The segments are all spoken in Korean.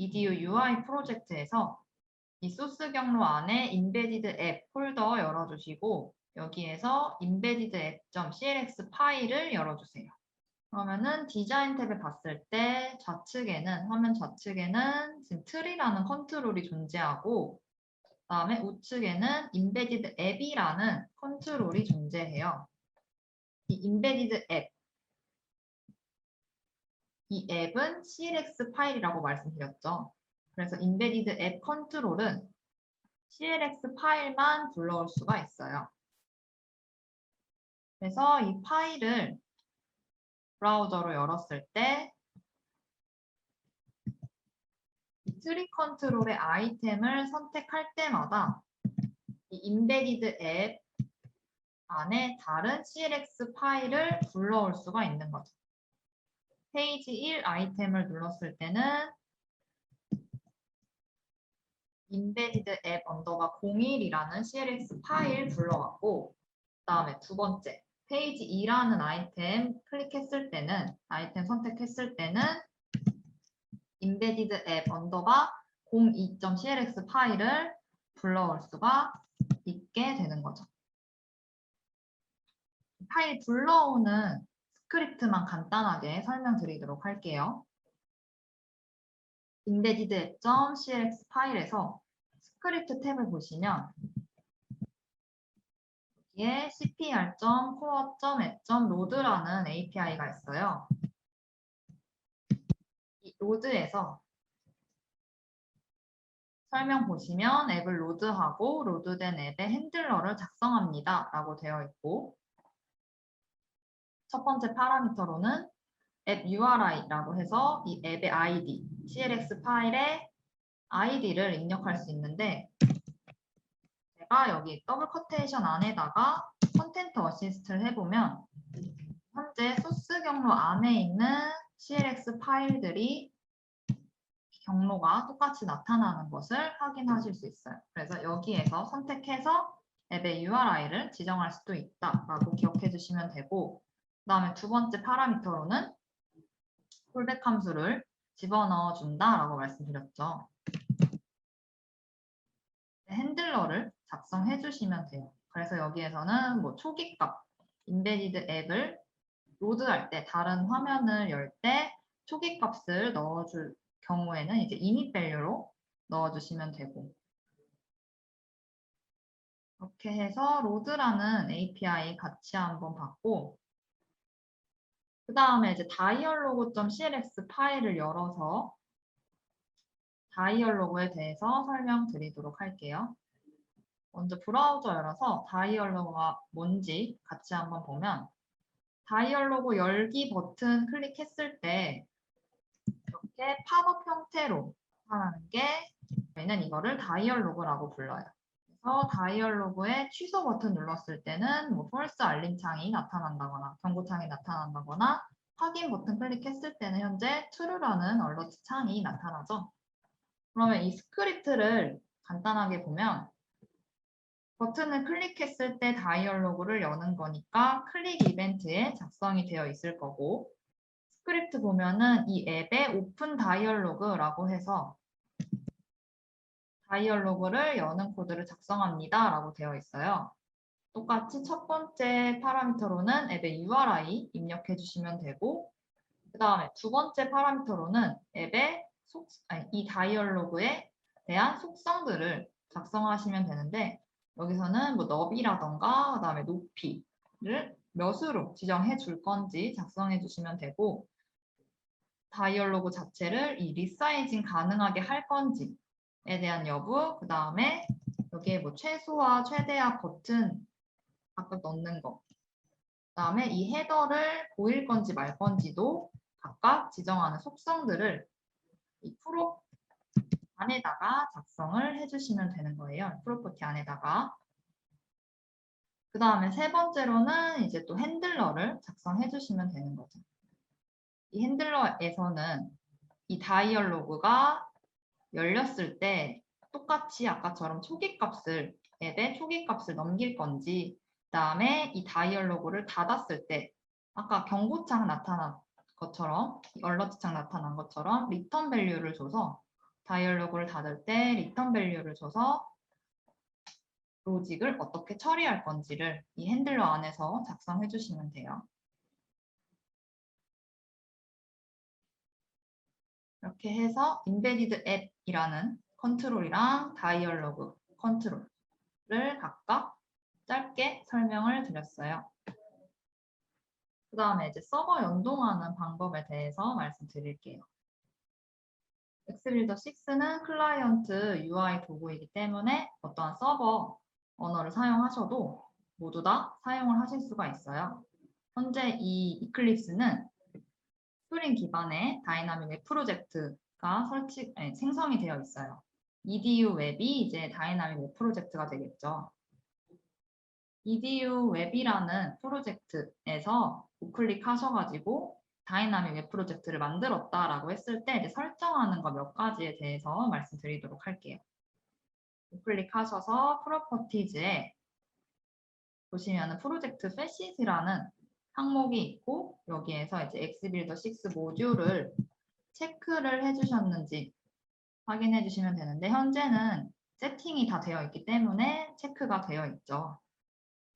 edu UI 프로젝트에서 이 소스 경로 안에 인베디드 앱 폴더 열어주시고 여기에서 인베디드 앱.clx 파일을 열어주세요. 그러면은 디자인 탭에 봤을 때 화면 좌측에는 지금 트리라는 컨트롤이 존재하고 그다음에 우측에는 인베디드 앱이라는 컨트롤이 존재해요. 이 인베디드 앱, 이 앱은 CLX 파일이라고 말씀드렸죠. 그래서 인베디드 앱 컨트롤은 CLX 파일만 불러올 수가 있어요. 그래서 이 파일을 브라우저로 열었을 때 이 트리 컨트롤의 아이템을 선택할 때마다 이 인베디드 앱 안에 다른 CLX 파일을 불러올 수가 있는 거죠. 페이지 1 아이템을 눌렀을 때는 인베디드 앱 언더바 01이라는 CLX 파일 불러왔고 그 다음에 두 번째 페이지 2라는 아이템 클릭했을 때는 아이템 선택했을 때는 인베디드 앱 언더바 02.clx 파일을 불러올 수가 있게 되는 거죠. 파일 불러오는 스크립트만 간단하게 설명드리도록 할게요. 인베디드 앱.clx 파일에서 스크립트 탭을 보시면 여기에 cpr.core.app.load라는 API가 있어요. 이 로드에서 설명 보시면 앱을 로드하고 로드된 앱의 핸들러를 작성합니다 라고 되어 있고 첫 번째 파라미터로는 앱 URI라고 해서 이 앱의 ID, CLX 파일의 ID를 입력할 수 있는데 제가 여기 더블 커테이션 안에다가 컨텐트 어시스트를 해보면 현재 소스 경로 안에 있는 CLX 파일들이 경로가 똑같이 나타나는 것을 확인하실 수 있어요. 그래서 여기에서 선택해서 앱의 URI를 지정할 수도 있다라고 기억해 주시면 되고 그 다음에 두 번째 파라미터로는 콜백 함수를 집어넣어 준다라고 말씀드렸죠. 핸들러를 작성해 주시면 돼요. 그래서 여기에서는 뭐 초기값, 인베디드 앱을 로드할 때 다른 화면을 열 때 초기값을 넣어줄 경우에는 이제 init value로 넣어주시면 되고 이렇게 해서 로드라는 API 같이 한번 봤고 그 다음에 이제 dialog.clx 파일을 열어서 다이얼로그에 대해서 설명드리도록 할게요. 먼저 브라우저 열어서 다이얼로그가 뭔지 같이 한번 보면 다이얼로그 열기 버튼 클릭했을 때 이렇게 팝업 형태로 나타나는 게 저희는 이거를 다이얼로그라고 불러요. 그래서 다이얼로그에 취소 버튼 눌렀을 때는 뭐 false 알림창이 나타난다거나 경고창이 나타난다거나 확인 버튼 클릭했을 때는 현재 true라는 얼러트 창이 나타나죠. 그러면 이 스크립트를 간단하게 보면 버튼을 클릭했을 때 다이얼로그를 여는 거니까 클릭 이벤트에 작성이 되어 있을 거고 스크립트 보면은 이 앱에 오픈 다이얼로그라고 해서 다이얼로그를 여는 코드를 작성합니다 라고 되어 있어요. 똑같이 첫 번째 파라미터로는 앱의 URI 입력해 주시면 되고 그 다음에 두 번째 파라미터로는 앱의 이 다이얼로그에 대한 속성들을 작성하시면 되는데 여기서는 뭐 너비라던가 그 다음에 높이를 몇으로 지정해 줄 건지 작성해 주시면 되고 다이얼로그 자체를 이 리사이징 가능하게 할 건지에 대한 여부 그 다음에 여기에 뭐 최소화 최대화 버튼 각각 넣는 거 그 다음에 이 헤더를 보일 건지 말 건지도 각각 지정하는 속성들을 이 프로 안에다가 작성을 해주시면 되는 거예요. 프로퍼티 안에다가. 그 다음에 세 번째로는 이제 또 핸들러를 작성해 주시면 되는 거죠. 이 핸들러에서는 이 다이얼로그가 열렸을 때 똑같이 아까처럼 초기값을 앱의 초기값을 넘길 건지 그 다음에 이 다이얼로그를 닫았을 때 아까 경고창 나타난 것처럼 얼러트창 나타난 것처럼 리턴 밸류를 줘서 다이얼로그를 닫을 때 리턴 밸류를 줘서 로직을 어떻게 처리할 건지를 이 핸들러 안에서 작성해 주시면 돼요. 이렇게 해서 인베디드 앱이라는 컨트롤이랑 다이얼로그 컨트롤을 각각 짧게 설명을 드렸어요. 그 다음에 이제 서버 연동하는 방법에 대해서 말씀드릴게요. 엑스빌더 6는 클라이언트 UI 도구이기 때문에 어떠한 서버 언어를 사용하셔도 모두 다 사용을 하실 수가 있어요. 현재 이 이클립스는 스프링 기반의 다이나믹 웹 프로젝트가 생성이 되어 있어요. EDU 웹이 이제 다이나믹 웹 프로젝트가 되겠죠. EDU 웹이라는 프로젝트에서 우클릭하셔가지고 다이나믹 웹 프로젝트를 만들었다라고 했을 때 이제 설정하는 거 몇 가지에 대해서 말씀드리도록 할게요. 우클릭하셔서 프로퍼티즈에 보시면은 프로젝트 패시트라는 항목이 있고 여기에서 이제 엑스빌더 6 모듈을 체크를 해주셨는지 확인해 주시면 되는데 현재는 세팅이 다 되어 있기 때문에 체크가 되어 있죠.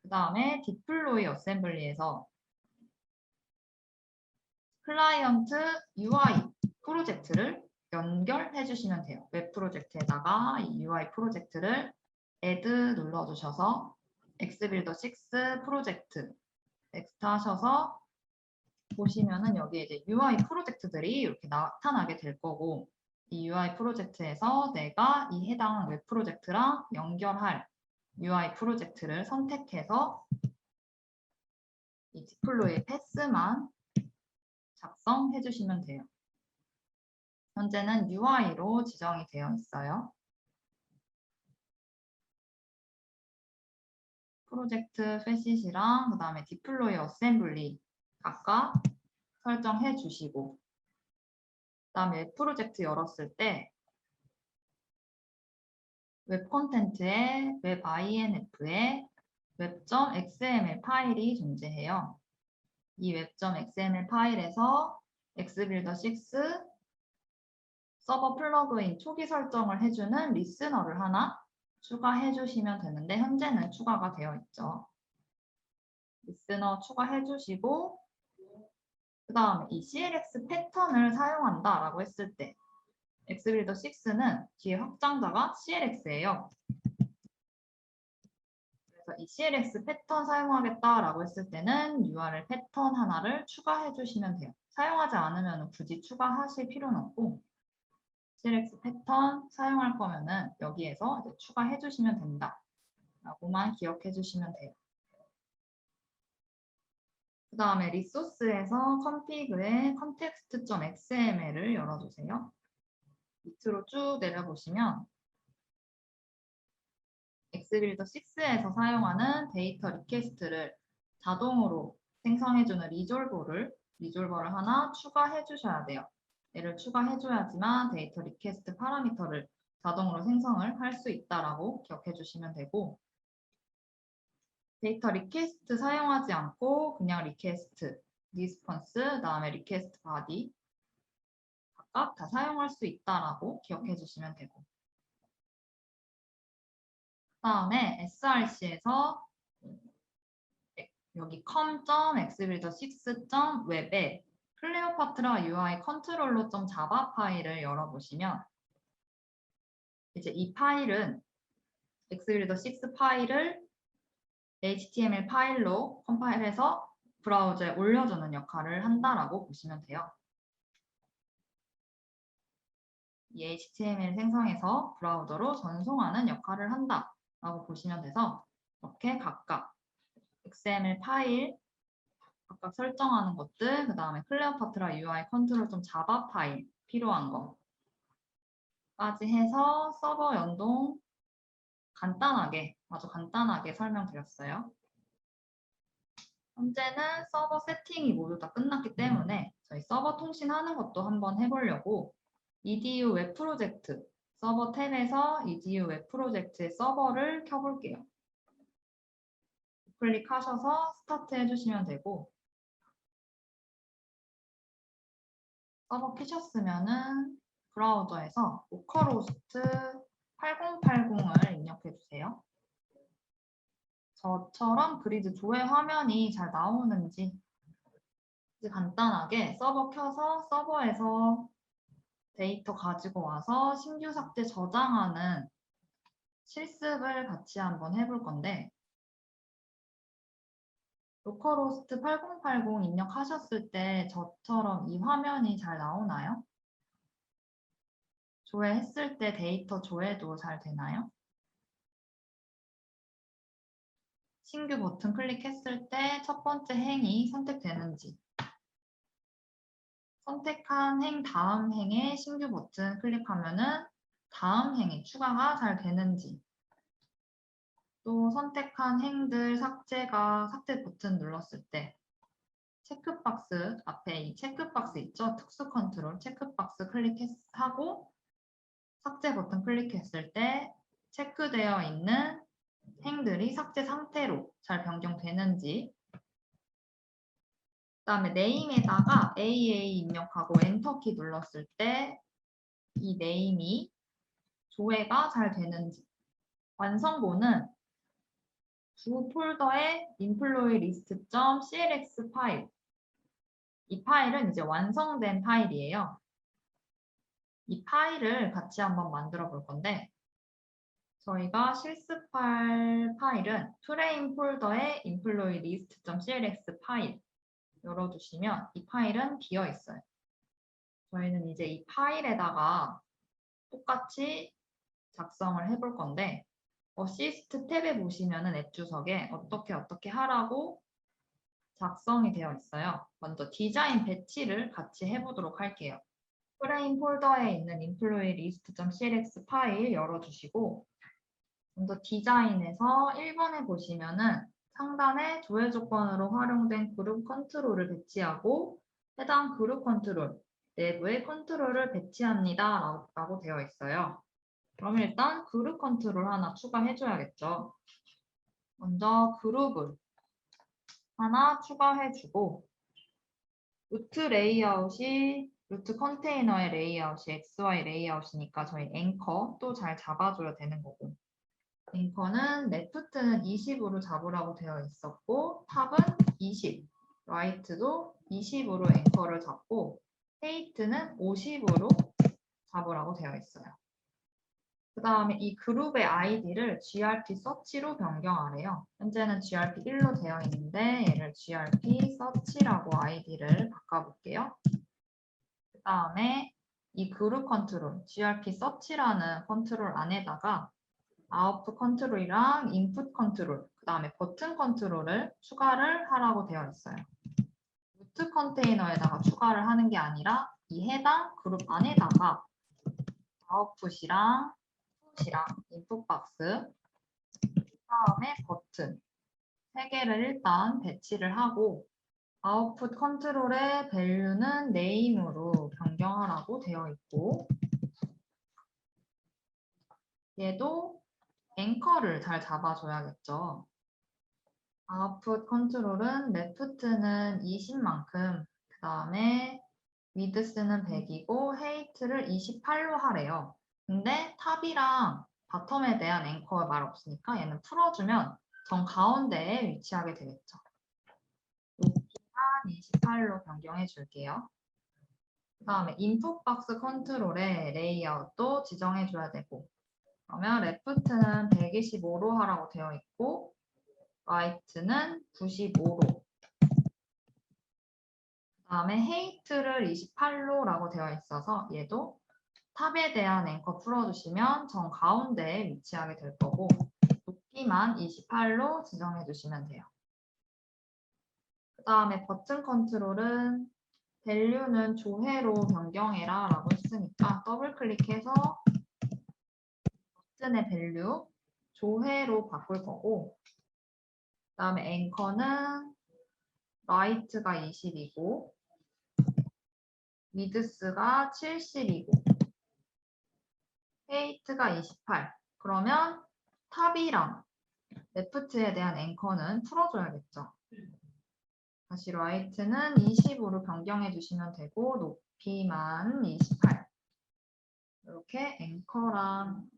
그 다음에 디플로이 어셈블리에서 클라이언트 UI 프로젝트를 연결해 주시면 돼요. 웹 프로젝트에다가 이 UI 프로젝트를 add 눌러주셔서 엑스빌더 6 프로젝트 넥스트 하셔서 보시면은 여기 이제 UI 프로젝트들이 이렇게 나타나게 될 거고 이 UI 프로젝트에서 내가 이 해당 웹 프로젝트랑 연결할 UI 프로젝트를 선택해서 이 디플로이 패스만 작성해 주시면 돼요. 현재는 UI로 지정이 되어 있어요. 프로젝트 패시시랑 그 다음에 디플로이 어셈블리 각각 설정해 주시고 그 다음에 웹 프로젝트 열었을 때 웹 콘텐츠에 웹 INF에 web.xml 파일이 존재해요. 이 web.xml 파일에서 엑스빌더 6 서버 플러그인 초기 설정을 해주는 리스너를 하나 추가해 주시면 되는데 현재는 추가가 되어 있죠. 리스너 추가해 주시고 그 다음에 이 CLX 패턴을 사용한다라고 했을 때 엑스빌더 6는 뒤에 확장자가 CLX예요. 그래서 이 CLX 패턴 사용하겠다라고 했을 때는 URL 패턴 하나를 추가해 주시면 돼요. 사용하지 않으면 굳이 추가하실 필요는 없고 CLX 패턴 사용할 거면은 여기에서 이제 추가해 주시면 된다. 라고만 기억해 주시면 돼요. 그 다음에 리소스에서 config의 context.xml을 열어주세요. 밑으로 쭉 내려보시면 엑스빌더 6에서 사용하는 데이터 리퀘스트를 자동으로 생성해주는 리졸버를 하나 추가해 주셔야 돼요. 얘를 추가해 줘야지만 데이터 리퀘스트 파라미터를 자동으로 생성을 할 수 있다라고 기억해 주시면 되고 데이터 리퀘스트 사용하지 않고 그냥 리퀘스트, 리스폰스, 그다음에 리퀘스트 바디 각각 다 사용할 수 있다라고 기억해 주시면 되고 그다음에 src에서 여기 com.xbuilder6.web에 클레오파트라 UI 컨트롤러.java 파일을 열어보시면 이제 이 파일은 엑스빌더 6 파일을 HTML 파일로 컴파일해서 브라우저에 올려주는 역할을 한다라고 보시면 돼요. 이 HTML 생성해서 브라우저로 전송하는 역할을 한다라고 보시면 돼서 이렇게 각각 XML 파일 각각 설정하는 것들, 그 다음에 클레오파트라 UI 컨트롤 좀 자바 파일 필요한 거까지 해서 서버 연동 간단하게, 아주 간단하게 설명드렸어요. 현재는 서버 세팅이 모두 다 끝났기 때문에 저희 서버 통신하는 것도 한번 해보려고 EDU 웹 프로젝트 서버 탭에서 EDU 웹 프로젝트의 서버를 켜볼게요. 클릭하셔서 스타트 해주시면 되고 서버 켜셨으면은 브라우저에서 로컬호스트 8080을 입력해 주세요. 저처럼 그리드 조회 화면이 잘 나오는지 간단하게 서버 켜서 서버에서 데이터 가지고 와서 신규 삭제 저장하는 실습을 같이 한번 해볼 건데, 로컬호스트 8080 입력하셨을 때 저처럼 이 화면이 잘 나오나요? 조회했을 때 데이터 조회도 잘 되나요? 신규 버튼 클릭했을 때 첫 번째 행이 선택되는지, 선택한 행 다음 행에 신규 버튼 클릭하면은 다음 행에 추가가 잘 되는지, 또 선택한 행들 삭제 버튼 눌렀을 때 체크박스 앞에 이 체크박스 있죠? 특수 컨트롤 체크박스 클릭하고 삭제 버튼 클릭했을 때 체크되어 있는 행들이 삭제 상태로 잘 변경되는지, 그다음에 네임에다가 AA 입력하고 엔터키 눌렀을 때 이 네임이 조회가 잘 되는지, 완성본은 주 폴더의 employee list.clx 파일, 이 파일은 이제 완성된 파일이에요. 이 파일을 같이 한번 만들어 볼 건데, 저희가 실습할 파일은 프레임 폴더의 employee list.clx 파일 열어두시면 이 파일은 비어 있어요. 저희는 이제 이 파일에다가 똑같이 작성을 해볼 건데, 어시스트 탭에 보시면은 앱 주석에 어떻게 하라고 작성이 되어 있어요. 먼저 디자인 배치를 같이 해보도록 할게요. 프레임 폴더에 있는 employee list.clx 파일 열어주시고, 먼저 디자인에서 1번에 보시면은 상단에 조회 조건으로 활용된 그룹 컨트롤을 배치하고 해당 그룹 컨트롤, 내부에 컨트롤을 배치합니다 라고 되어 있어요. 그럼 일단 그룹 컨트롤 하나 추가해줘야겠죠. 먼저 그룹을 하나 추가해주고, 루트 컨테이너의 레이아웃이 XY 레이아웃이니까 저희 앵커 또 잘 잡아줘야 되는 거고, 앵커는 레프트는 20으로 잡으라고 되어 있었고 탑은 20, 라이트도 20으로 앵커를 잡고 헤이트는 50으로 잡으라고 되어 있어요. 그 다음에 이 그룹의 아이디를 grp 서치로 변경하래요. 현재는 grp 1로 되어 있는데 얘를 grp 서치라고 아이디를 바꿔볼게요. 그 다음에 이 그룹 컨트롤 grp 서치라는 컨트롤 안에다가 아웃풋 컨트롤이랑 인풋 컨트롤, 그 다음에 버튼 컨트롤을 추가를 하라고 되어 있어요. 루트 컨테이너에다가 추가를 하는 게 아니라 이 해당 그룹 안에다가 아웃풋이랑 풋이랑 인풋 박스, 다음에 버튼 3개를 일단 배치를 하고, 아웃풋 컨트롤의 밸류는 네임으로 변경하라고 되어 있고, 얘도 앵커를 잘 잡아줘야겠죠. 아웃풋 컨트롤은 레프트는 20만큼, 그 다음에 위드스는 100이고 헤이트를 28로 하래요. 근데 탑이랑 바텀에 대한 앵커가 말 없으니까 얘는 풀어주면 정 가운데에 위치하게 되겠죠. 높이만 28로 변경해 줄게요. 그 다음에 인풋 박스 컨트롤의 레이아웃도 지정해 줘야 되고, 그러면 레프트는 125로 하라고 되어 있고 라이트는 95로, 그 다음에 헤이트를 28로라고 되어 있어서 얘도 탑에 대한 앵커 풀어주시면 정 가운데에 위치하게 될 거고, 높이만 28로 지정해 주시면 돼요. 그 다음에 버튼 컨트롤은 밸류는 조회로 변경해라 라고 했으니까 더블 클릭해서 버튼의 밸류 조회로 바꿀 거고, 그 다음에 앵커는 라이트가 20이고 미드스가 70이고 헤이트가 28. 그러면 탑이랑 레프트에 대한 앵커는 풀어줘야겠죠. 다시 라이트는 20으로 변경해 주시면 되고 높이만 28. 이렇게 앵커랑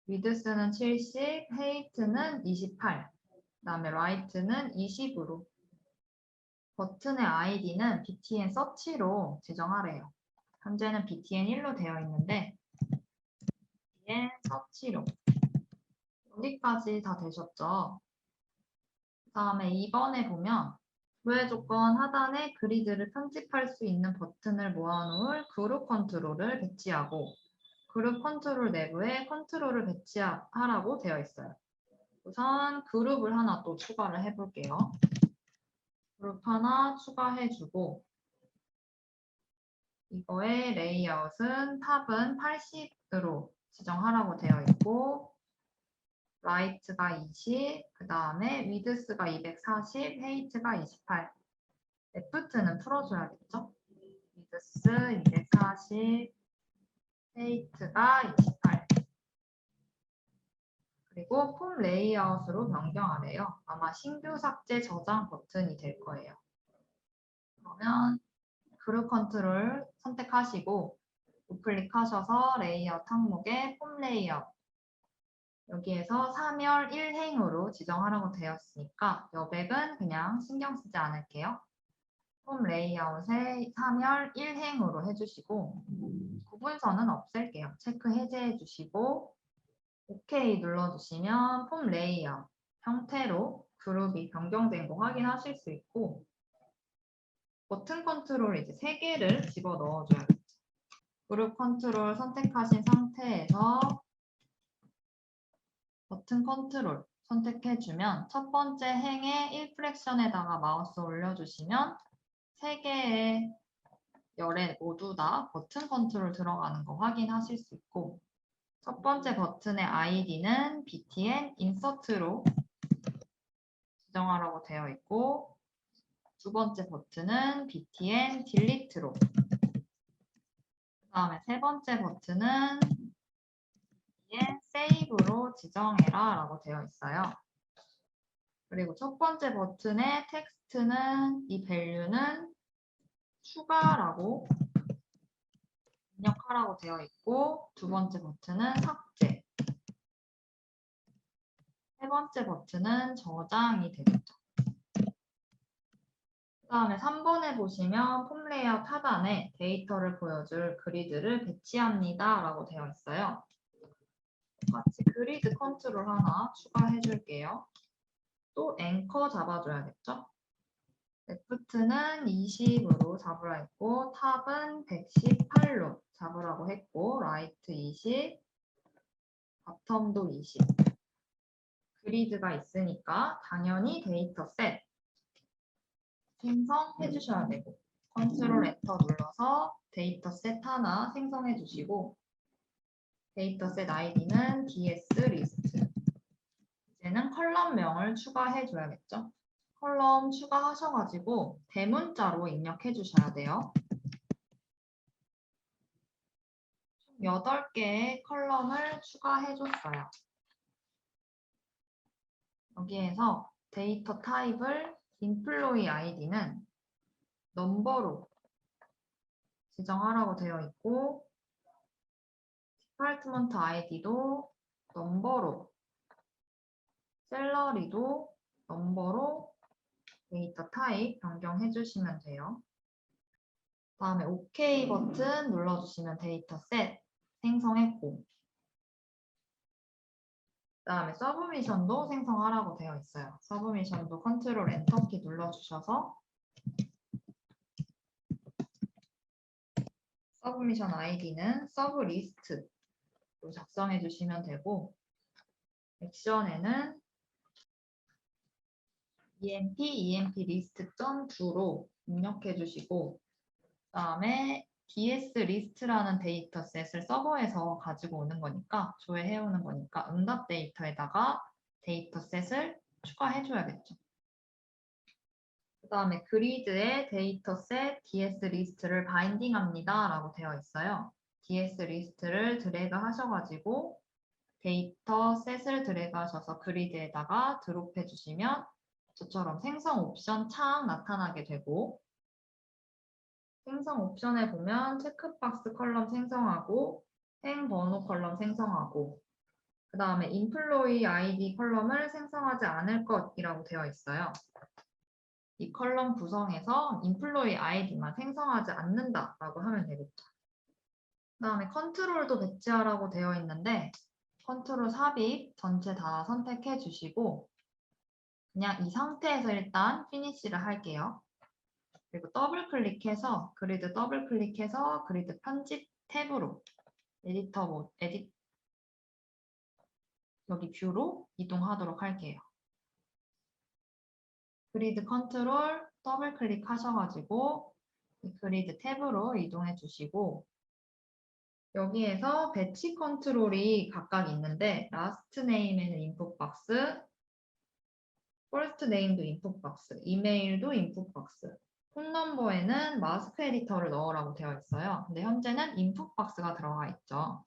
위드스는 70, 헤이트는 28, 그다음에 라이트는 20으로 버튼의 아이디는 btn 서치로 지정하래요. 현재는 btn 1로 되어 있는데 btn 서치로 여기까지 다 되셨죠? 그 다음에 2번에 보면 조회 조건 하단에 그리드를 편집할 수 있는 버튼을 모아놓을 그룹 컨트롤을 배치하고 그룹 컨트롤 내부에 컨트롤을 배치하라고 되어 있어요. 우선 그룹을 하나 또 추가를 해볼게요. 그룹 하나 추가해주고 이거의 레이아웃은 탑은 80으로 지정하라고 되어 있고 라이트가 20, 그 다음에 위드스가 240, 헤이트가 28. 레프트는 풀어줘야겠죠? 위드스 240, 헤이트가 28. 그리고 폼 레이아웃으로 변경하래요. 아마 신규 삭제 저장 버튼이 될 거예요. 그러면 그룹 컨트롤 선택하시고 우클릭하셔서 레이아웃 항목에 폼 레이아웃 여기에서 3열 1행으로 지정하라고 되었으니까 여백은 그냥 신경 쓰지 않을게요. 폼 레이아웃에 3열 1행으로 해주시고 구분선은 없앨게요. 체크 해제해 주시고 OK 눌러주시면 폼 레이아웃 형태로 그룹이 변경된 거 확인하실 수 있고 버튼 컨트롤 이제 3개를 집어 넣어줘야겠죠. 그룹 컨트롤 선택하신 상태에서 버튼 컨트롤 선택해주면 첫 번째 행의 1프랙션에다가 마우스 올려주시면 3개의 열에 모두 다 버튼 컨트롤 들어가는 거 확인하실 수 있고 첫 번째 버튼의 아이디는 btn insert로 지정하라고 되어 있고 두 번째 버튼은 btn delete로 그 다음에 세 번째 버튼은 btn save로 지정해라 라고 되어 있어요. 그리고 첫 번째 버튼의 텍스트는 이 value는 추가라고 입력하라고 되어 있고 두 번째 버튼은 삭제 세 번째 버튼은 저장이 되겠죠. 그 다음에 3번에 보시면 폼 레이아웃 하단에 데이터를 보여줄 그리드를 배치합니다 라고 되어 있어요. 같이 그리드 컨트롤 하나 추가해 줄게요. 또 앵커 잡아줘야겠죠. 레프트는 20으로 잡으라 했고 탑은 118로 잡으라고 했고 라이트 20, 바텀도 20. 그리드가 있으니까 당연히 데이터 셋 생성해 주셔야 되고 컨트롤 엔터 눌러서 데이터 셋 하나 생성해 주시고 데이터 셋 아이디는 ds 리스트 이제는 컬럼명을 추가해 줘야겠죠. 컬럼 추가하셔가지고 대문자로 입력해 주셔야 돼요. 8개의 컬럼을 추가해 줬어요. 여기에서 데이터 타입을 employee id는 넘버로 지정하라고 되어 있고 디파트먼트 아이디도 넘버로 셀러리도 넘버로 데이터 타입 변경해 주시면 돼요. 다음에 OK 버튼 눌러주시면 데이터 셋 생성했고 그다음에 서브미션도 생성하라고 되어 있어요. 서브미션도 컨트롤 엔터키 눌러주셔서 서브미션 아이디는 서브리스트로 작성해 주시면 되고 액션에는 emp list.do로 입력해 주시고 그다음에 ds list라는 데이터셋을 서버에서 가지고 오는 거니까 조회해 오는 거니까 응답 데이터에다가 데이터셋을 추가해 줘야겠죠. 그다음에 그리드에 데이터셋 ds 리스트를 바인딩합니다 라고 되어 있어요. ds 리스트를 드래그 하셔가지고 데이터셋을 드래그 하셔서 그리드에다가 드롭해 주시면 저처럼 생성 옵션 창 나타나게 되고 생성 옵션에 보면 체크박스 컬럼 생성하고 행 번호 컬럼 생성하고 그 다음에 employee ID 컬럼을 생성하지 않을 것이라고 되어 있어요. 이 컬럼 구성에서 employee ID만 생성하지 않는다라고 하면 되겠죠. 그 다음에 컨트롤도 배치하라고 되어 있는데 컨트롤 삽입 전체 다 선택해 주시고 그냥 이 상태에서 일단 피니시를 할게요. 그리고 더블 클릭해서 그리드 더블 클릭해서 그리드 편집 탭으로 여기 뷰로 이동하도록 할게요. 그리드 컨트롤 더블 클릭하셔가지고 이 그리드 탭으로 이동해 주시고 여기에서 배치 컨트롤이 각각 있는데 라스트 네임에는 인풋 박스, 퍼스트 네임도 인풋 박스, 이메일도 인풋 박스, 폰 넘버에는 마스크 에디터를 넣으라고 되어 있어요. 근데 현재는 인풋 박스가 들어가 있죠.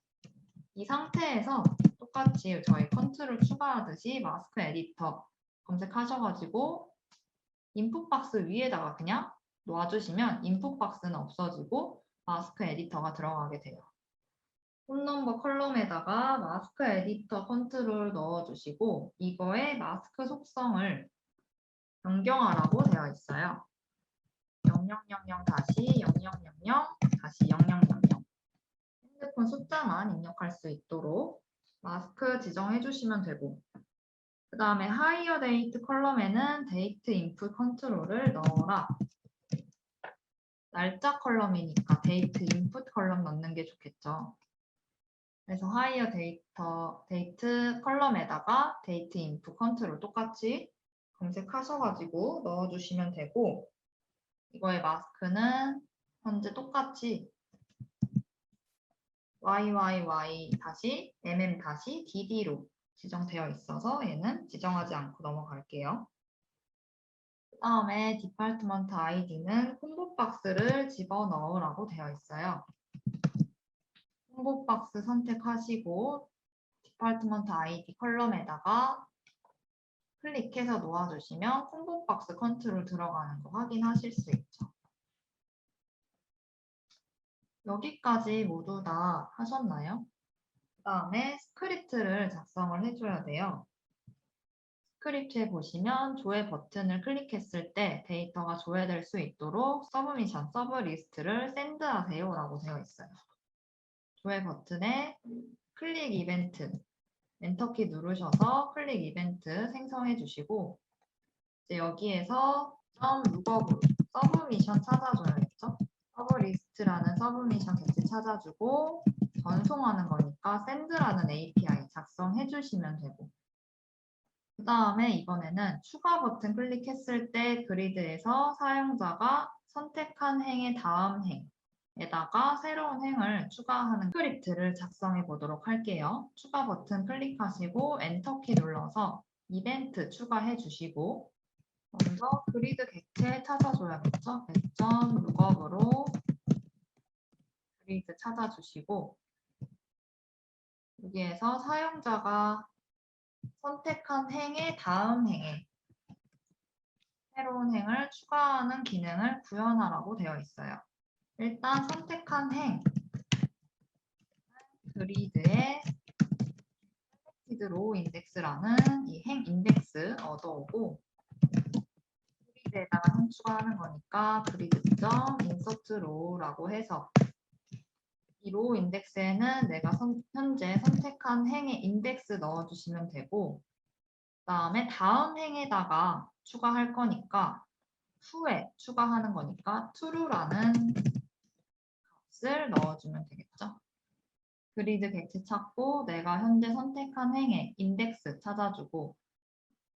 이 상태에서 똑같이 저희 컨트롤 추가하듯이 마스크 에디터 검색하셔가지고 인풋 박스 위에다가 그냥 놔주시면 인풋 박스는 없어지고 마스크 에디터가 들어가게 돼요. 폰넘버 컬럼에다가 마스크 에디터 컨트롤 넣어주시고 이거에 마스크 속성을 변경하라고 되어 있어요. 0000-0000-0000 핸드폰 숫자만 입력할 수 있도록 마스크 지정해 주시면 되고 그 다음에 higher date 컬럼에는 date input 컨트롤을 넣어라. 날짜 컬럼이니까 date input 컬럼 넣는 게 좋겠죠. 그래서 higher date 컬럼에다가 date input 컨트롤 똑같이 검색하셔가지고 넣어주시면 되고 이거의 마스크는 현재 똑같이 YYY-MM-DD로 지정되어 있어서 얘는 지정하지 않고 넘어갈게요. 그 다음에 디파트먼트 아이디는 콤보 박스를 집어넣으라고 되어 있어요. 콤보 박스 선택하시고 디파트먼트 아이디 컬럼에다가 클릭해서 놓아주시면 콤보 박스 컨트롤 들어가는 거 확인하실 수 있죠. 여기까지 모두 다 하셨나요? 그 다음에 스크립트를 작성을 해줘야 돼요. 스크립트에 보시면 조회 버튼을 클릭했을 때 데이터가 조회될 수 있도록 서브미션, 서브리스트를 샌드하세요 라고 되어 있어요. 조회 버튼에 클릭 이벤트, 엔터키 누르셔서 클릭 이벤트 생성해 주시고 이제 여기에서 룩업으로 서브미션 찾아줘야겠죠? 서브리스트라는 서브미션 객체 찾아주고 전송하는 거니까 샌드라는 API 작성해 주시면 되고 그 다음에 이번에는 추가 버튼 클릭했을 때 그리드에서 사용자가 선택한 행의 다음 행에다가 새로운 행을 추가하는 스크립트를 작성해 보도록 할게요. 추가 버튼 클릭하시고 엔터키 눌러서 이벤트 추가해 주시고 먼저 그리드 객체 찾아줘야겠죠? 배점 룩업으로 그리드 찾아주시고 여기에서 사용자가 선택한 행의 다음 행에 새로운 행을 추가하는 기능을 구현하라고 되어 있어요. 일단 선택한 행 그리드에 selected row index라는 이 행 인덱스 얻어오고 그리드에다가 행 추가하는 거니까 그리드.insert row라고 해서 이 로우 인덱스에는 내가 현재 선택한 행의 인덱스 넣어주시면 되고 그 다음에 다음 행에다가 추가할 거니까 후에 추가하는 거니까 true라는 값을 넣어주면 되겠죠. 그리드 객체 찾고 내가 현재 선택한 행의 인덱스 찾아주고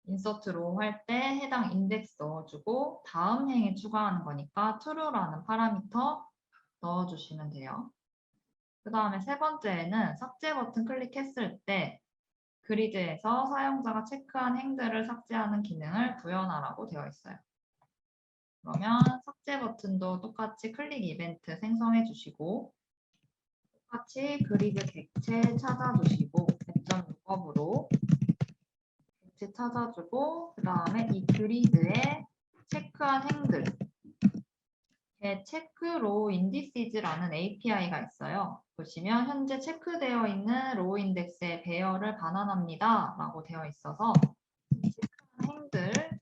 insert row 할 때 해당 인덱스 넣어주고 다음 행에 추가하는 거니까 true라는 파라미터 넣어주시면 돼요. 그 다음에 세 번째에는 삭제 버튼 클릭했을 때 그리드에서 사용자가 체크한 행들을 삭제하는 기능을 구현하라고 되어 있어요. 그러면 삭제 버튼도 똑같이 클릭 이벤트 생성해 주시고 똑같이 그리드 객체 찾아주시고 배점 룩업으로 객체 찾아주고 그 다음에 이 그리드에 체크한 행들 체크로 인디시즈라는 API가 있어요. 보시면 현재 체크되어 있는 로우 인덱스의 배열을 반환합니다 라고 되어 있어서 체크한 행들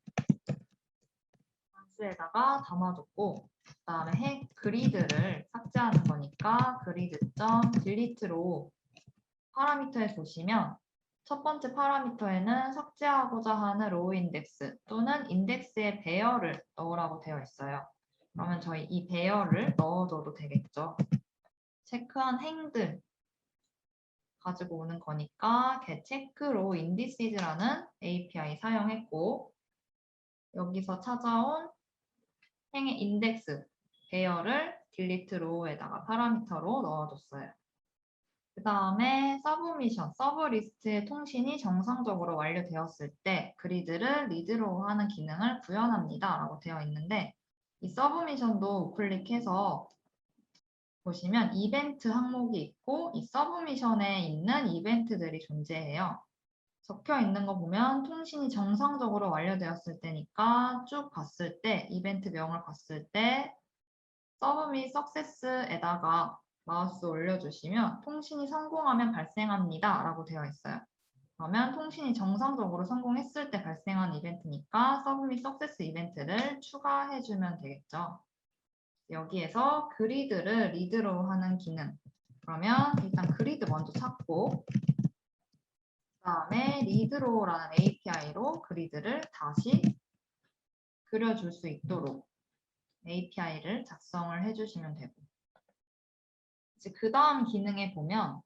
단수에다가 담아줬고, 그 다음에 그리드를 삭제하는 거니까 grid.delete로 파라미터에 보시면 첫 번째 파라미터에는 삭제하고자 하는 로우 인덱스 또는 인덱스의 배열을 넣으라고 되어 있어요. 그러면 저희 이 배열을 넣어줘도 되겠죠. 체크한 행들 가지고 오는 거니까 getCheckRow Indexes라는 API 사용했고, 여기서 찾아온 행의 인덱스 배열을 delete row에다가 파라미터로 넣어줬어요. 그 다음에 서브미션, 서브리스트의 통신이 정상적으로 완료되었을 때 그리드를 리드로우 하는 기능을 구현합니다 라고 되어 있는데, 이 서브미션도 우클릭해서 보시면 이벤트 항목이 있고 이 서브미션에 있는 이벤트들이 존재해요. 적혀 있는 거 보면 통신이 정상적으로 완료되었을 때니까 쭉 봤을 때 이벤트 명을 봤을 때 서브밋 석세스에다가 마우스 올려주시면 통신이 성공하면 발생합니다 라고 되어 있어요. 그러면 통신이 정상적으로 성공했을 때 발생한 이벤트니까 서브밋 석세스 이벤트를 추가해주면 되겠죠. 여기에서 그리드를 리드로 하는 기능. 그러면 일단 그리드 먼저 찾고 그 다음에 리드로라는 API로 그리드를 다시 그려줄 수 있도록 API를 작성을 해주시면 되고, 이제 그 다음 기능에 보면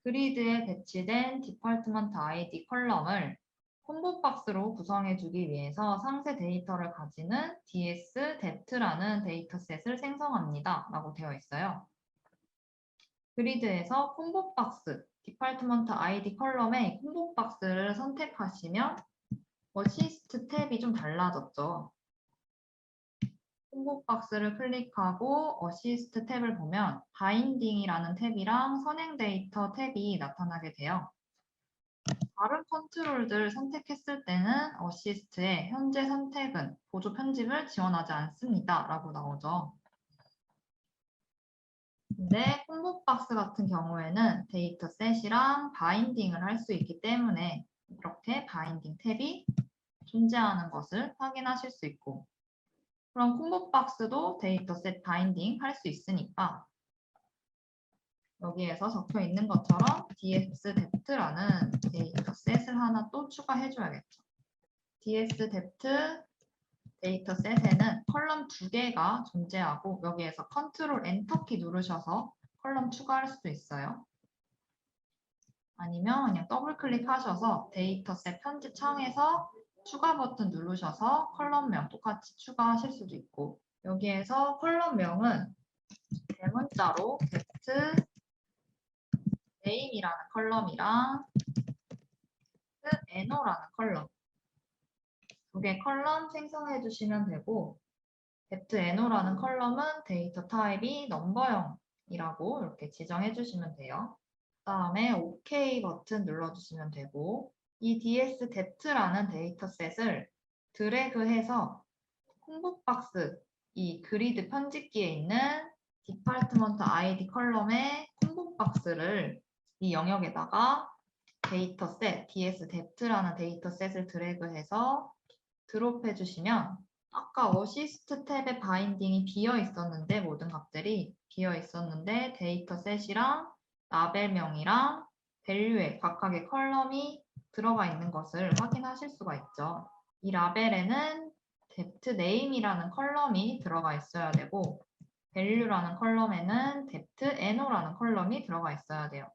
그리드에 배치된 디파트먼트 ID 컬럼을 콤보 박스로 구성해주기 위해서 상세 데이터를 가지는 ds.dept라는 데이터셋을 생성합니다 라고 되어 있어요. 그리드에서 콤보 박스, 디파트먼트 ID 컬럼의 콤보 박스를 선택하시면 어시스트 탭이 좀 달라졌죠. 콤보 박스를 클릭하고 어시스트 탭을 보면 바인딩이라는 탭이랑 선행 데이터 탭이 나타나게 돼요. 다른 컨트롤들 선택했을 때는 어시스트에 현재 선택은 보조 편집을 지원하지 않습니다 라고 나오죠. 근데 콤보 박스 같은 경우에는 데이터 셋이랑 바인딩을 할 수 있기 때문에 이렇게 바인딩 탭이 존재하는 것을 확인하실 수 있고, 그럼 콤보 박스도 데이터 셋 바인딩 할 수 있으니까 여기에서 적혀 있는 것처럼 dsdept라는 데이터 셋을 하나 또 추가해줘야겠죠. dsdept 데이터 셋에는 컬럼 2개가 존재하고 여기에서 컨트롤 엔터키 누르셔서 컬럼 추가할 수도 있어요. 아니면 그냥 더블 클릭하셔서 데이터 셋 편집 창에서 추가 버튼 누르셔서 컬럼명 똑같이 추가하실 수도 있고, 여기에서 컬럼명은 대문자로 get name이라는 컬럼이랑 NO라는 컬럼 2개 컬럼 생성해 주시면 되고, get NO라는 컬럼은 데이터 타입이 넘버형이라고 이렇게 지정해 주시면 돼요. 그 다음에 OK 버튼 눌러주시면 되고, 이 dsdept라는 데이터셋을 드래그해서 콤보 박스, 이 그리드 편집기에 있는 디파트먼트 ID 컬럼의 콤보 박스를 이 영역에다가 데이터셋, dsdept라는 데이터셋을 드래그해서 드롭해 주시면 아까 어시스트 탭의 바인딩이 비어 있었는데 모든 값들이 비어 있었는데 데이터셋이랑 라벨명이랑 밸류에 각각의 컬럼이 들어가 있는 것을 확인하실 수가 있죠. 이 라벨에는 depth name이라는 컬럼이 들어가 있어야 되고 value라는 컬럼에는 depth no라는 컬럼이 들어가 있어야 돼요.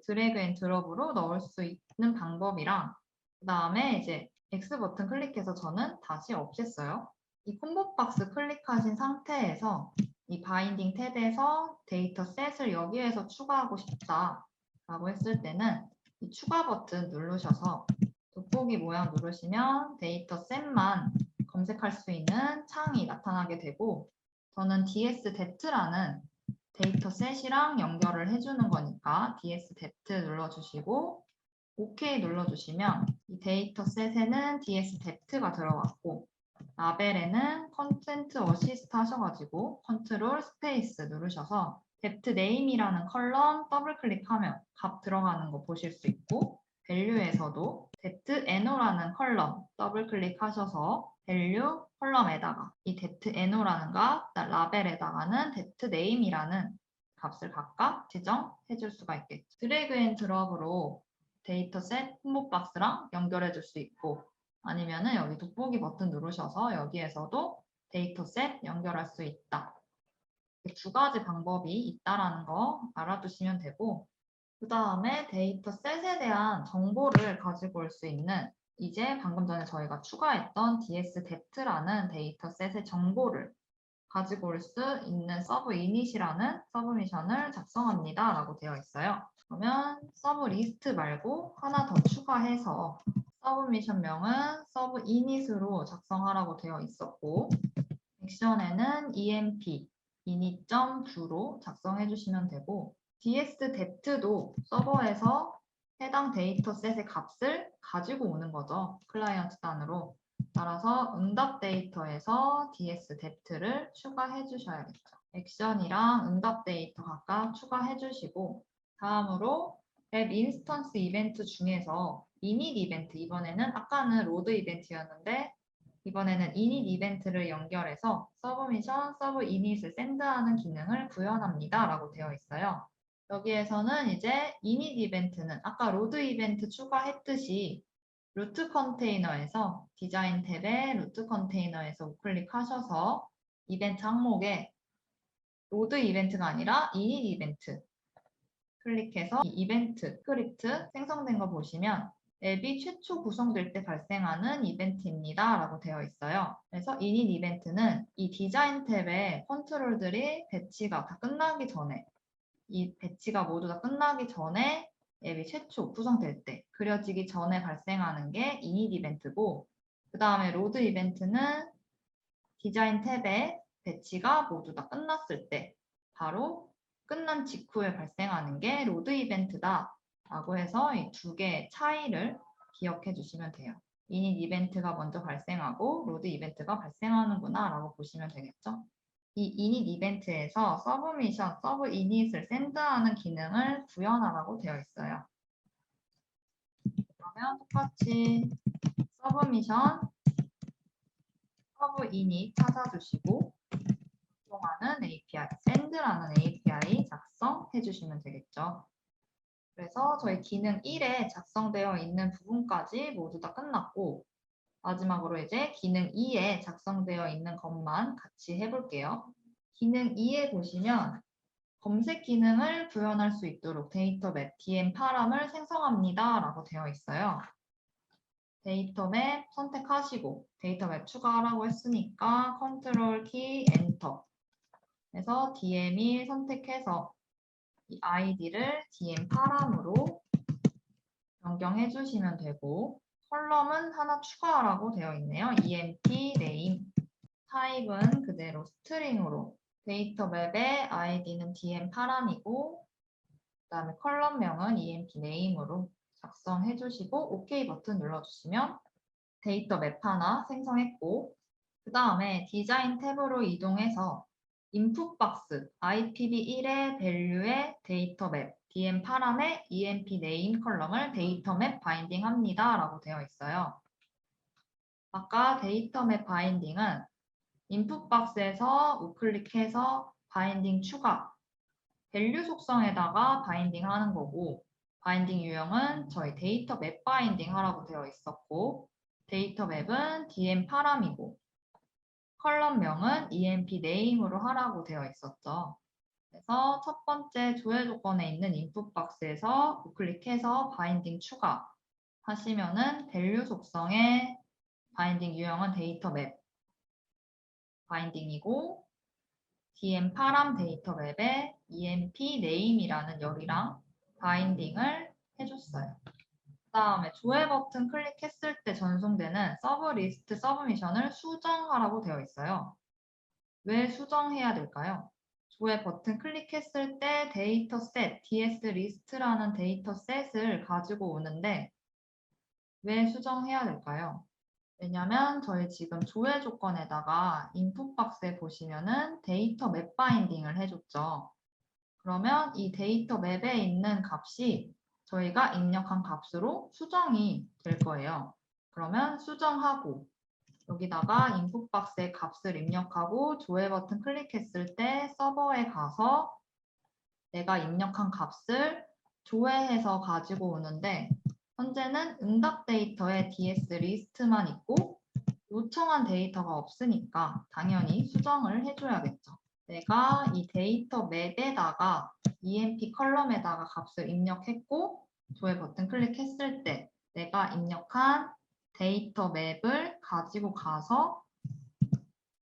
드래그 앤 드롭으로 넣을 수 있는 방법이랑 그 다음에 이제 X 버튼 클릭해서 저는 다시 없앴어요. 이 콤보 박스 클릭하신 상태에서 이 바인딩 탭에서 데이터 셋을 여기에서 추가하고 싶다 라고 했을 때는 이 추가 버튼 누르셔서 돋보기 모양 누르시면 데이터 셋만 검색할 수 있는 창이 나타나게 되고, 저는 dsdept라는 데이터 셋이랑 연결을 해주는 거니까 dsdept 눌러주시고 OK 눌러주시면 이 데이터 셋에는 dsdept가 들어갔고 라벨에는 컨텐트 어시스트 하셔가지고 컨트롤 스페이스 누르셔서 depth name이라는 컬럼 더블 클릭하면 값 들어가는 거 보실 수 있고, 밸류에서도 depth no라는 컬럼 더블 클릭하셔서 밸류 컬럼에다가 이 depth no라는 값, 라벨에다가는 depth name이라는 값을 각각 지정해 줄 수가 있겠죠. 드래그 앤 드롭으로 데이터셋 홈보 박스랑 연결해 줄 수 있고, 아니면은 여기 돋보기 버튼 누르셔서 여기에서도 데이터셋 연결할 수 있다. 두 가지 방법이 있다라는 거 알아두시면 되고, 그 다음에 데이터셋에 대한 정보를 가지고 올 수 있는, 이제 방금 전에 저희가 추가했던 dsdepth라는 데이터셋의 정보를 가지고 올 수 있는 서브 이닛이라는 서브미션을 작성합니다 라고 되어 있어요. 그러면 서브 리스트 말고 하나 더 추가해서 서브미션명은 서브 이닛으로 작성하라고 되어 있었고, 액션에는 emp init.do로 작성해 주시면 되고, dsdepth도 서버에서 해당 데이터셋의 값을 가지고 오는 거죠. 클라이언트 단으로. 따라서 응답 데이터에서 dsdepth를 추가해 주셔야겠죠. 액션이랑 응답 데이터 각각 추가해 주시고, 다음으로 앱 인스턴스 이벤트 중에서 init 이벤트, 이번에는 아까는 로드 이벤트였는데 이번에는 init 이벤트를 연결해서 서브미션 서브 init을 샌드하는 기능을 구현합니다 라고 되어 있어요. 여기에서는 이제 init 이벤트는 아까 로드 이벤트 추가했듯이 루트 컨테이너에서 디자인 탭에 루트 컨테이너에서 우클릭하셔서 이벤트 항목에 로드 이벤트가 아니라 init 이벤트 클릭해서 이 이벤트 스크립트 생성된 거 보시면 앱이 최초 구성될 때 발생하는 이벤트입니다 라고 되어 있어요. 그래서 init 이벤트는 이 디자인 탭의 컨트롤들이 배치가 다 끝나기 전에, 이 배치가 모두 다 끝나기 전에 앱이 최초 구성될 때, 그려지기 전에 발생하는 게 init 이벤트고, 그 다음에 로드 이벤트는 디자인 탭의 배치가 모두 다 끝났을 때, 바로 끝난 직후에 발생하는 게 로드 이벤트다 라고 해서 이 두 개의 차이를 기억해 주시면 돼요. init 이벤트가 먼저 발생하고 로드 이벤트가 발생하는구나 라고 보시면 되겠죠. 이 init 이벤트에서 서브미션, 서브 init을 샌드하는 기능을 구현하라고 되어 있어요. 그러면 똑같이 서브미션, 서브 init 찾아주시고 사용하는 API, send라는 API 작성해 주시면 되겠죠. 그래서 저희 기능 1에 작성되어 있는 부분까지 모두 다 끝났고, 마지막으로 이제 기능 2에 작성되어 있는 것만 같이 해볼게요. 기능 2에 보시면 검색 기능을 구현할 수 있도록 데이터 맵 DM 파람을 생성합니다 라고 되어 있어요. 데이터 맵 선택하시고 데이터 맵 추가하라고 했으니까 컨트롤 키 엔터 해서 DM이 선택해서 이 아이디를 DM 파람으로 변경해 주시면 되고, 컬럼은 하나 추가하라고 되어 있네요. emp name. 타입은 그대로 스트링으로, 데이터 맵의 아이디는 DM 파람이고, 그 다음에 컬럼명은 emp name으로 작성해 주시고 OK 버튼 눌러주시면 데이터 맵 하나 생성했고, 그 다음에 디자인 탭으로 이동해서 인풋 박스 IPv1의 밸류의 데이터 맵 DM 파람의 emp name 컬럼을 데이터 맵 바인딩 합니다 라고 되어 있어요. 아까 데이터 맵 바인딩은 인풋 박스에서 우클릭해서 바인딩 추가, 밸류 속성에다가 바인딩 하는 거고, 바인딩 유형은 저희 데이터 맵 바인딩 하라고 되어 있었고, 데이터 맵은 DM 파람이고, 컬럼명은 emp name으로 하라고 되어 있었죠. 그래서 첫 번째 조회 조건에 있는 인풋 박스에서 우클릭해서 바인딩 추가 하시면은 밸류 속성의 바인딩 유형은 데이터 맵 바인딩이고, DM 파람 데이터 맵에 emp name이라는 열이랑 바인딩을 해줬어요. 그 다음에 조회 버튼 클릭했을 때 전송되는 서브 리스트 서브미션을 수정하라고 되어 있어요. 왜 수정해야 될까요? 조회 버튼 클릭했을 때 데이터셋, dsList라는 데이터셋을 가지고 오는데 왜 수정해야 될까요? 왜냐면 저희 지금 조회 조건에다가 인풋 박스에 보시면은 데이터 맵 바인딩을 해줬죠. 그러면 이 데이터 맵에 있는 값이 저희가 입력한 값으로 수정이 될 거예요. 그러면 수정하고 여기다가 인풋 박스에 값을 입력하고 조회 버튼 클릭했을 때 서버에 가서 내가 입력한 값을 조회해서 가지고 오는데 현재는 응답 데이터에 DS 리스트만 있고 요청한 데이터가 없으니까 당연히 수정을 해줘야겠죠. 내가 이 데이터 맵에다가 EMP 컬럼에다가 값을 입력했고 조회 버튼 클릭했을 때 내가 입력한 데이터 맵을 가지고 가서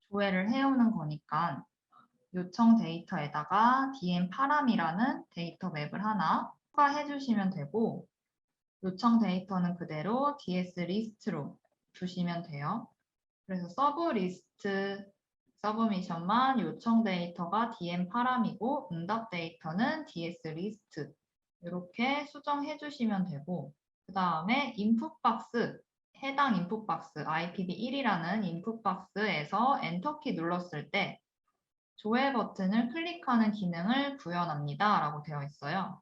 조회를 해오는 거니까 요청 데이터에다가 dm 파람이라는 데이터 맵을 하나 추가해 주시면 되고 요청 데이터는 그대로 ds 리스트로 주시면 돼요. 그래서 서브 리스트 서브미션만 요청 데이터가 dm 파람이고 응답 데이터는 ds 리스트 이렇게 수정해 주시면 되고 그 다음에 인풋 박스 해당 인풋 박스 IPv1이라는 인풋 박스에서 엔터키 눌렀을 때 조회 버튼을 클릭하는 기능을 구현합니다 라고 되어 있어요.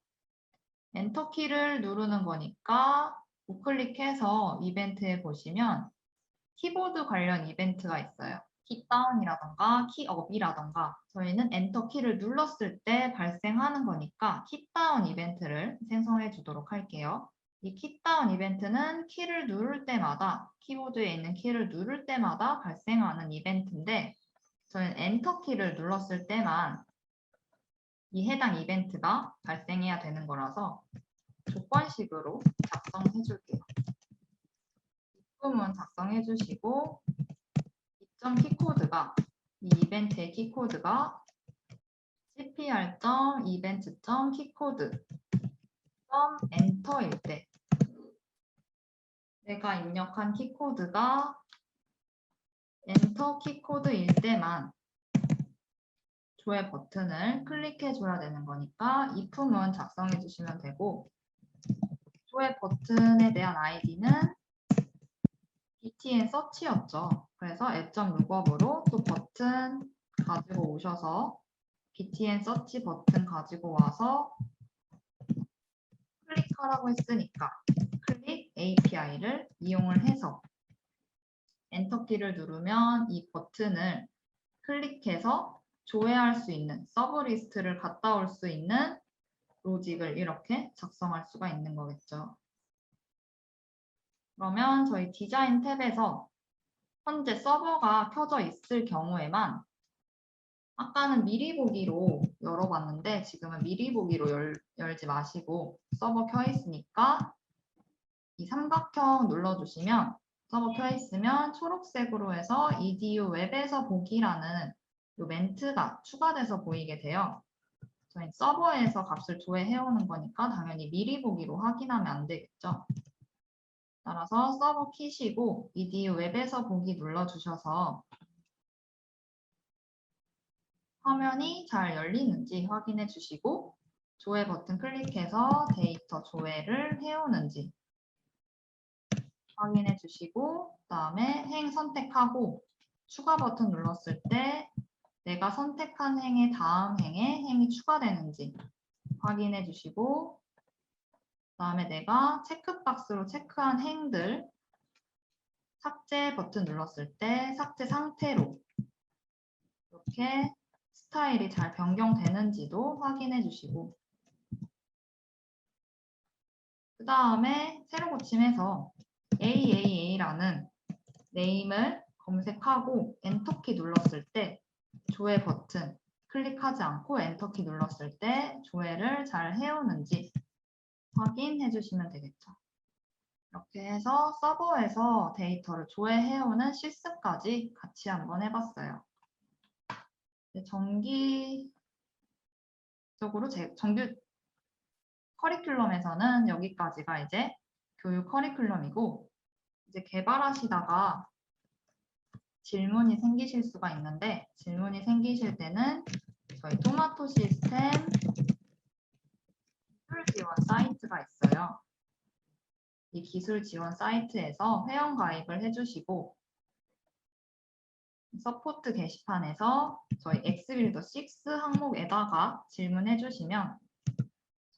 엔터키를 누르는 거니까 우클릭해서 이벤트에 보시면 키보드 관련 이벤트가 있어요. 키다운이라던가 키업이라던가 저희는 엔터키를 눌렀을 때 발생하는 거니까 키다운 이벤트를 생성해 주도록 할게요. 이 키다운 이벤트는 키를 누를 때마다 키보드에 있는 키를 누를 때마다 발생하는 이벤트인데 저는 엔터키를 눌렀을 때만 이 해당 이벤트가 발생해야 되는 거라서 조건식으로 작성해 줄게요. 입구문 작성해 주시고 입점 키코드가 이 이벤트의 키코드가 cpr.event.keycode.enter일 때 내가 입력한 키코드가 엔터 키코드일 때만 조회 버튼을 클릭해 줘야 되는 거니까 if문 작성해 주시면 되고 조회 버튼에 대한 아이디는 btn 서치였죠. 그래서 app.lookup으로 또 버튼 가지고 오셔서 btn 서치 버튼 가지고 와서 클릭하라고 했으니까 클릭 API를 이용을 해서 엔터키를 누르면 이 버튼을 클릭해서 조회할 수 있는 서브 리스트를 갔다 올 수 있는 로직을 이렇게 작성할 수가 있는 거겠죠. 그러면 저희 디자인 탭에서 현재 서버가 켜져 있을 경우에만 아까는 미리 보기로 열어봤는데 지금은 미리 보기로 열지 마시고 서버 켜 있으니까 이 삼각형 눌러주시면 서버 켜 있으면 초록색으로 해서 edu 웹에서 보기라는 이 멘트가 추가돼서 보이게 돼요. 저희 서버에서 값을 조회해오는 거니까 당연히 미리 보기로 확인하면 안 되겠죠. 따라서 서버 키시고 edu 웹에서 보기 눌러주셔서 화면이 잘 열리는지 확인해 주시고 조회 버튼 클릭해서 데이터 조회를 해오는지 확인해 주시고 그다음에 행 선택하고 추가 버튼 눌렀을 때 내가 선택한 행의 다음 행에 행이 추가되는지 확인해 주시고 그다음에 내가 체크박스로 체크한 행들 삭제 버튼 눌렀을 때 삭제 상태로 이렇게 스타일이 잘 변경되는지도 확인해 주시고 그 다음에 새로 고침해서 AAA라는 네임을 검색하고 엔터키 눌렀을 때 조회 버튼 클릭하지 않고 엔터키 눌렀을 때 조회를 잘 해오는지 확인해 주시면 되겠죠. 이렇게 해서 서버에서 데이터를 조회해오는 실습까지 같이 한번 해봤어요. 정기 정규 커리큘럼에서는 여기까지가 이제 교육 커리큘럼이고 이제 개발하시다가 질문이 생기실 수가 있는데 질문이 생기실 때는 저희 토마토 시스템 기술 지원 사이트가 있어요. 이 기술 지원 사이트에서 회원 가입을 해주시고 서포트 게시판에서 저희 엑스빌더 6 항목에다가 질문해 주시면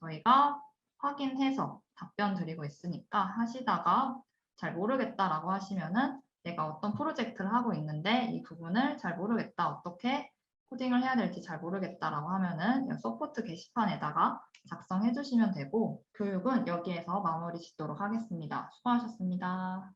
저희가 확인해서 답변 드리고 있으니까 하시다가 잘 모르겠다라고 하시면은 내가 어떤 프로젝트를 하고 있는데 이 부분을 잘 모르겠다, 어떻게 코딩을 해야 될지 잘 모르겠다라고 하면은 이 서포트 게시판에다가 작성해 주시면 되고 교육은 여기에서 마무리 짓도록 하겠습니다. 수고하셨습니다.